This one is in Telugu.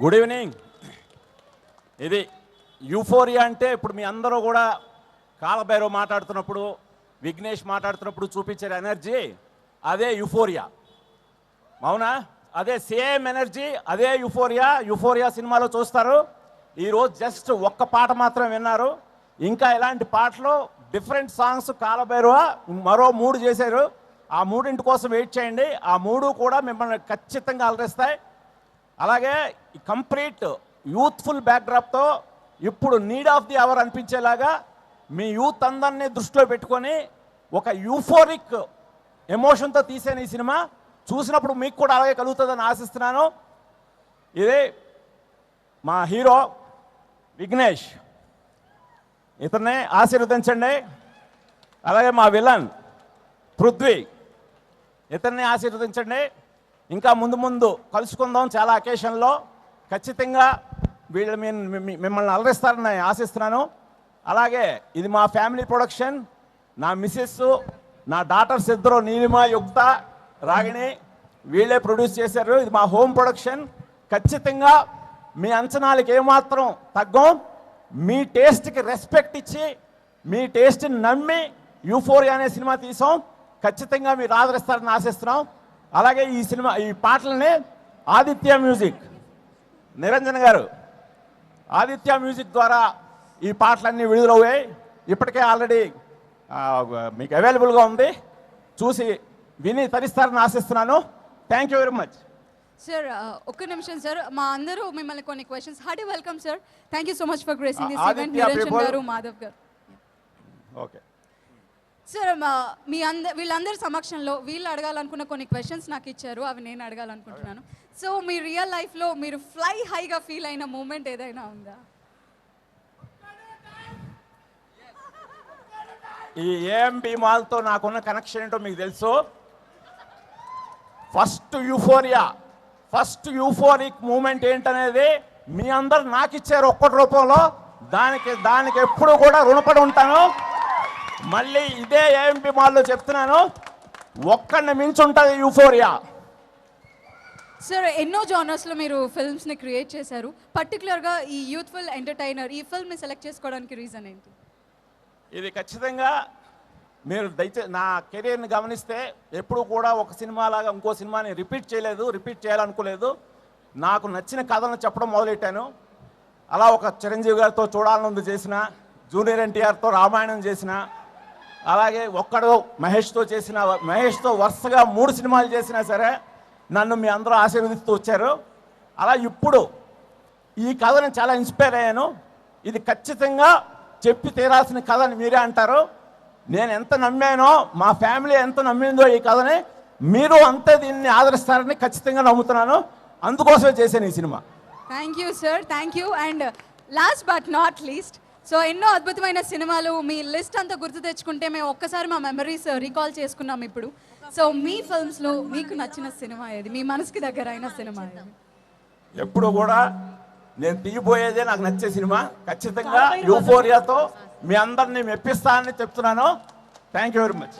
Good evening. ఇది యూఫోరియా అంటే ఇప్పుడు మీ అందరూ కూడా కాలభైరవ్ మాట్లాడుతున్నప్పుడు, విఘ్నేష్ మాట్లాడుతున్నప్పుడు చూపించే ఎనర్జీ అదే యూఫోరియా. అవునా? అదే సేమ్ ఎనర్జీ, అదే యూఫోరియా. యూఫోరియా సినిమాలో చూస్తారు. ఈరోజు జస్ట్ ఒక్క పాట మాత్రం విన్నారు. ఇంకా ఇలాంటి పాటలు డిఫరెంట్ సాంగ్స్ కాలభైరవ మరో 3 చేశారు. ఆ 3 కోసం వెయిట్ చేయండి. ఆ 3 కూడా మిమ్మల్ని ఖచ్చితంగా అలరిస్తాయి. అలాగే కంప్లీట్ యూత్ఫుల్ బ్యాక్డ్రాప్తో ఇప్పుడు నీడ్ ఆఫ్ ది అవర్ అనిపించేలాగా మీ యూత్ అందరినీ దృష్టిలో పెట్టుకొని ఒక యూఫోరిక్ ఎమోషన్తో తీసాను ఈ సినిమా. చూసినప్పుడు మీకు కూడా అలాగే కలుగుతుందని ఆశిస్తున్నాను. ఇది మా హీరో విఘ్నేష్, ఇతన్నే ఆశీర్వదించండి. అలాగే మా విలన్ పృథ్వీ, ఇతన్ని ఆశీర్వదించండి. ఇంకా ముందు ముందు కలుసుకుందాం చాలా అకేషన్లో. ఖచ్చితంగా వీళ్ళు మిమ్మల్ని అలరిస్తారని ఆశిస్తున్నాను. అలాగే ఇది మా ఫ్యామిలీ ప్రొడక్షన్. నా మిస్సెస్, నా డాటర్స్ ఇద్దరు నీలిమ, యుక్త, రాగిణి వీళ్ళే ప్రొడ్యూస్ చేశారు. ఇది మా హోమ్ ప్రొడక్షన్. ఖచ్చితంగా మీ అంచనాలకు ఏమాత్రం తగ్గం. మీ టేస్ట్కి రెస్పెక్ట్ ఇచ్చి మీ టేస్ట్ని నమ్మి యూఫోరియా అనే సినిమా తీసాం. ఖచ్చితంగా మీరు ఆదరిస్తారని ఆశిస్తున్నాం. అలాగే ఈ పాటలని ఆదిత్య మ్యూజిక్, నిరంజన్ గారు ఆదిత్య మ్యూజిక్ ద్వారా ఈ పాటలన్నీ విడుదలయ్యాయి. ఇప్పటికే ఆల్రెడీ మీకు అవైలబుల్గా ఉంది. చూసి విని తరిస్తారని ఆశిస్తున్నాను. Thank you very much. Sir ఒక్క నిమిషం సార్, మా అందరూ మిమ్మల్ని కొన్ని questions. Hearty welcome sir. Thank you so much for gracing this event. Niranjan గారు, మాధవ్ గారు. ఓకే సార్, వీళ్ళందరి సమక్షంలో వీళ్ళు అడగాలనుకున్న కొన్ని క్వశ్చన్స్ నాకు ఇచ్చారు. అవి నేను అడగాలనుకుంటున్నాను. సో మీ రియల్ లైఫ్లో మీరు ఫ్లై హైగా ఫీల్ అయిన మూమెంట్ ఏదైనా ఉందా? ఈ ఏఎంబి మాల్తో నాకున్న కనెక్షన్ ఏంటో మీకు తెలుసు. ఫస్ట్ యూఫోరిక్ మూమెంట్ ఏంటనేది మీ అందరు నాకు ఇచ్చారు ఒక్కటి రూపంలో. దానికి ఎప్పుడు కూడా రుణపడి ఉంటాను. మళ్ళీ ఇదే ఏఎంబి మాల్లో చెప్తున్నాను, ఒక్కడిని మించి ఉంటుంది యూఫోరియా. సార్, ఎన్నో జానర్స్లో మీరు ఫిల్మ్స్ని క్రియేట్ చేశారు. పర్టికులర్గా ఈ యూత్ఫుల్ ఎంటర్టైనర్ ఈ ఫిల్మ్ని సెలెక్ట్ చేసుకోవడానికి రీజన్ ఏంటి? ఇది ఖచ్చితంగా మీరు దయచేసి నా కెరీర్ని గమనిస్తే ఎప్పుడు కూడా ఒక సినిమా లాగా ఇంకో సినిమాని రిపీట్ చేయాలనుకోలేదు. నాకు నచ్చిన కథను చెప్పడం మొదలెట్టాను. అలా ఒక చిరంజీవి గారితో చూడాలనుంది చేసిన, జూనియర్ ఎన్టీఆర్తో రామాయణం చేసిన, అలాగే ఒక్కడు మహేష్తో వరుసగా 3 సినిమాలు చేసినా సరే నన్ను మీ అందరూ ఆశీర్వదిస్తూ వచ్చారు. అలా ఇప్పుడు ఈ కథను చాలా ఇన్స్పైర్ అయ్యాను. ఇది ఖచ్చితంగా చెప్పి తీరాల్సిన కథ అని మీరే అంటారు. నేను ఎంత నమ్మానో, మా ఫ్యామిలీ ఎంత నమ్మిందో ఈ కథని, మీరు అంతే దీన్ని ఆదరిస్తారని ఖచ్చితంగా నమ్ముతున్నాను. అందుకోసమే చేశాను ఈ cinema. Thank you sir, thank you. And last but not least, so ఎన్నో అద్భుతమైన సినిమాలు మీ లిస్ట్ అంతా గుర్తు తెచ్చుకుంటే మేము ఒక్కసారి మా మెమరీస్ రీకాల్ చేసుకున్నాం ఇప్పుడు. సో మీ ఫిల్మ్స్లో మీకు నచ్చిన సినిమా ఏది? మీ మనసుకి దగ్గర అయిన సినిమా ఏది? ఎప్పుడు కూడా నేను తీయబోయేదే నాకు నచ్చే సినిమా. ఖచ్చితంగా యూఫోరియాతో మీ అందరినీ మెప్పిస్తానని చెప్తున్నాను. Thank you very much.